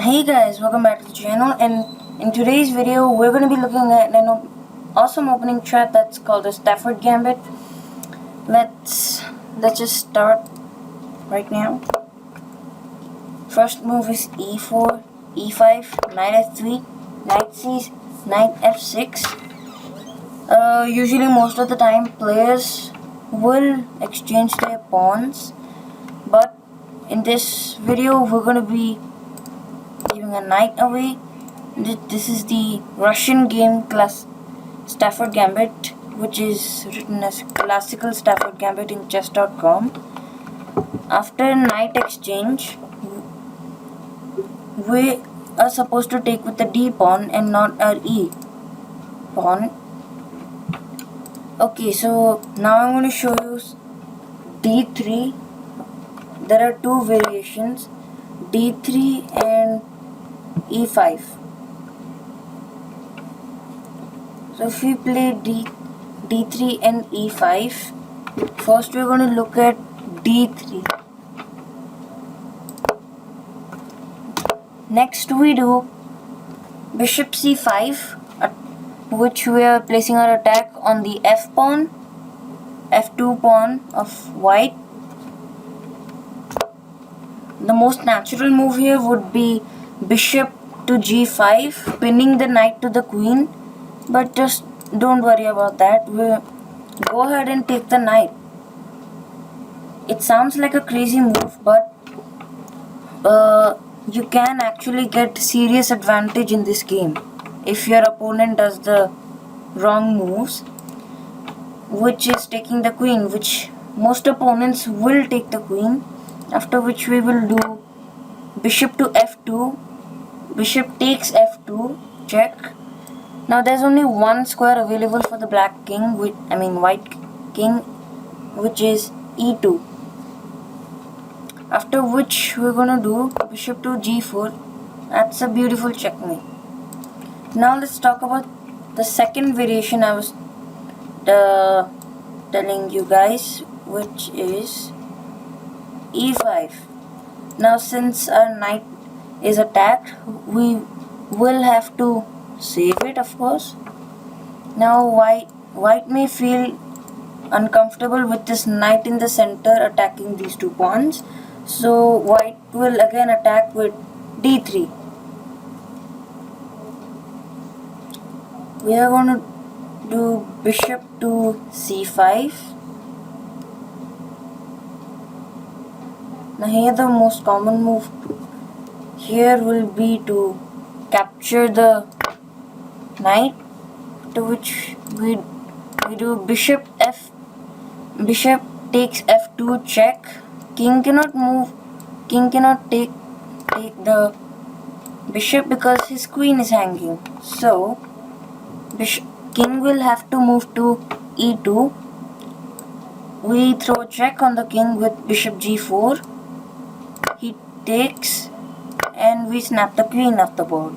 Hey guys, welcome back to the channel, and in today's video we're going to be looking at an awesome opening trap that's called the Stafford Gambit. Let's just start right now. First move is e4, e5, knight f3, knight c, knight f6. Usually most of the time players will exchange their pawns, but in this video we're going to be giving a knight away. This is the Russian game class Stafford Gambit, which is written as classical Stafford Gambit in chess.com. After knight exchange, we are supposed to take with the d pawn and not our e pawn. Okay, so now I'm going to show you d3. There are two variations, d3 and e5. So if we play d3 and e5, first we're going to look at d3. Next we do bishop c5, which we are placing our attack on the f-pawn, f2 pawn of white. The most natural move here would be bishop to g5, pinning the knight to the queen, but just don't worry about that. We'll go ahead and take the knight. It sounds like a crazy move, but you can actually get serious advantage in this game if your opponent does the wrong moves, which is taking the queen, which most opponents will take the queen, after which we will do bishop to f2, bishop takes f2, check. Now there's only one square available for the black king, white king, which is e2. After which we're gonna do bishop to g4. That's a beautiful checkmate. Now let's talk about the second variation I was telling you guys, which is e5. Now since our knight is attacked, we will have to save it, of course. Now white may feel uncomfortable with this knight in the center attacking these two pawns, so white will again attack with d3. We are going to do bishop to c5. Now here the most common move here will be to capture the knight, to which we do bishop takes f2, check. King cannot take the bishop because his queen is hanging, so king will have to move to e2. We throw check on the king with bishop g4. He takes and we snap the queen off the board.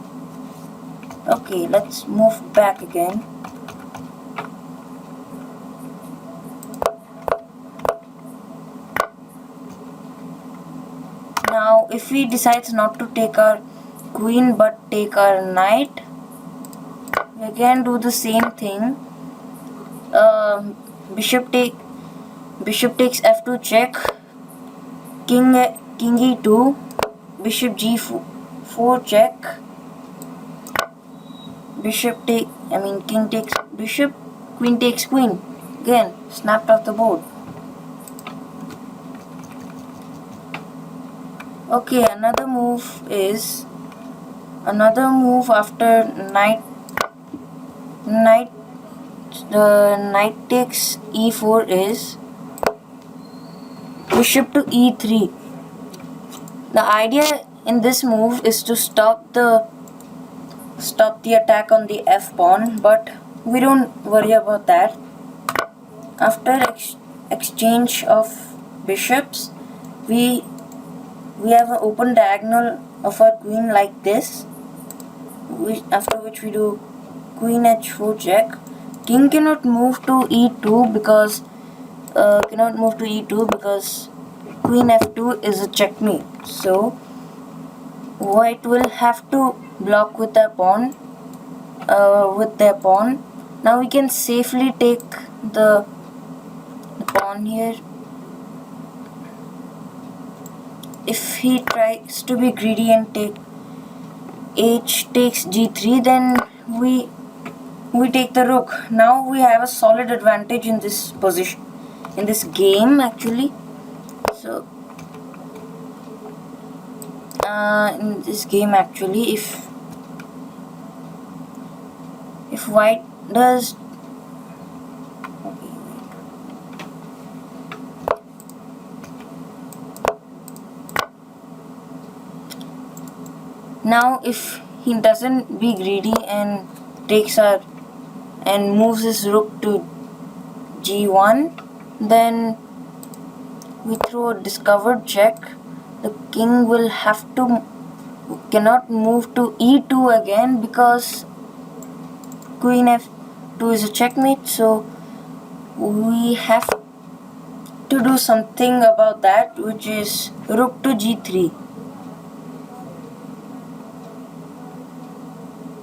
Okay, let's move back again. Now if he decides not to take our queen but take our knight, we can do the same thing. Bishop takes f2, check. King e2, bishop g4, check. King takes bishop, queen takes queen. Again, snapped off the board. Okay, another move after knight takes e4 is bishop to e3. The idea in this move is to stop the attack on the f pawn, but we don't worry about that. After exchange of bishops, we have an open diagonal of our queen like this, after which we do queen h4, check. King cannot move to e2 because queen f2 is a checkmate. So white will have to block with their pawn. Now we can safely take the pawn here. If he tries to be greedy and take h takes g3, then we take the rook. Now we have a solid advantage in this position, in this game actually. So in this game actually, if white does now if he doesn't be greedy and takes our and moves his rook to g1, then we throw a discovered check. The king will cannot move to e2 again because queen f2 is a checkmate, so we have to do something about that, which is rook to g3.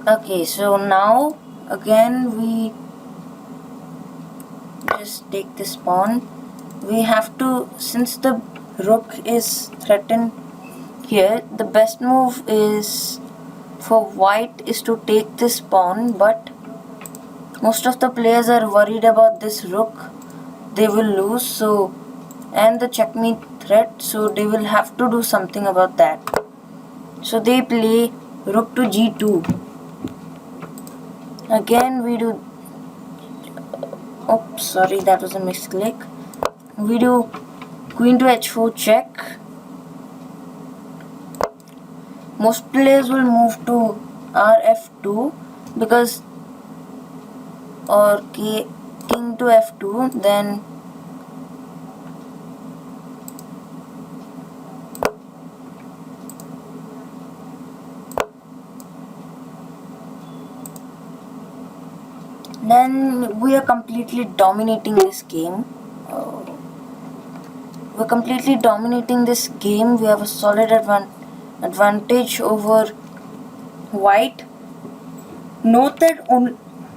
Okay, so now again we just take this pawn. We have to, since the rook is threatened here, the best move is for white is to take this pawn, but most of the players are worried about this rook. They will lose, so, and the checkmate threat, so they will have to do something about that. So they play rook to g2. Again we do, oops, sorry, that was a misclick. We do queen to h4 check. Most players will move to rf2 because, or king to f2, then we are completely dominating this game. We're completely dominating this game. We have a solid advantage over white. Note that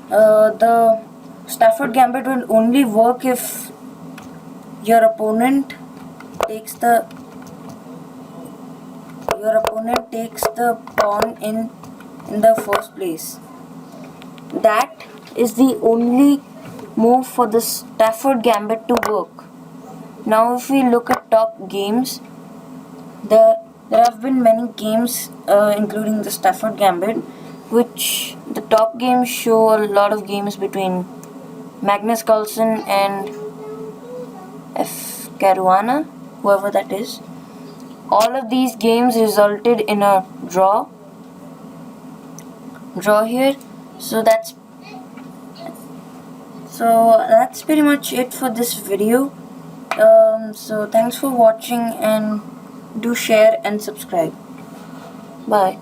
the Stafford Gambit will only work if your opponent takes the pawn in the first place. That is the only move for the Stafford Gambit to work. Now if we look at top games, there have been many games including the Stafford Gambit, which the top games show a lot of games between Magnus Carlsen and F. Caruana, whoever that is. All of these games resulted in a draw here. So that's pretty much it for this video. So thanks for watching, and do share and subscribe. Bye.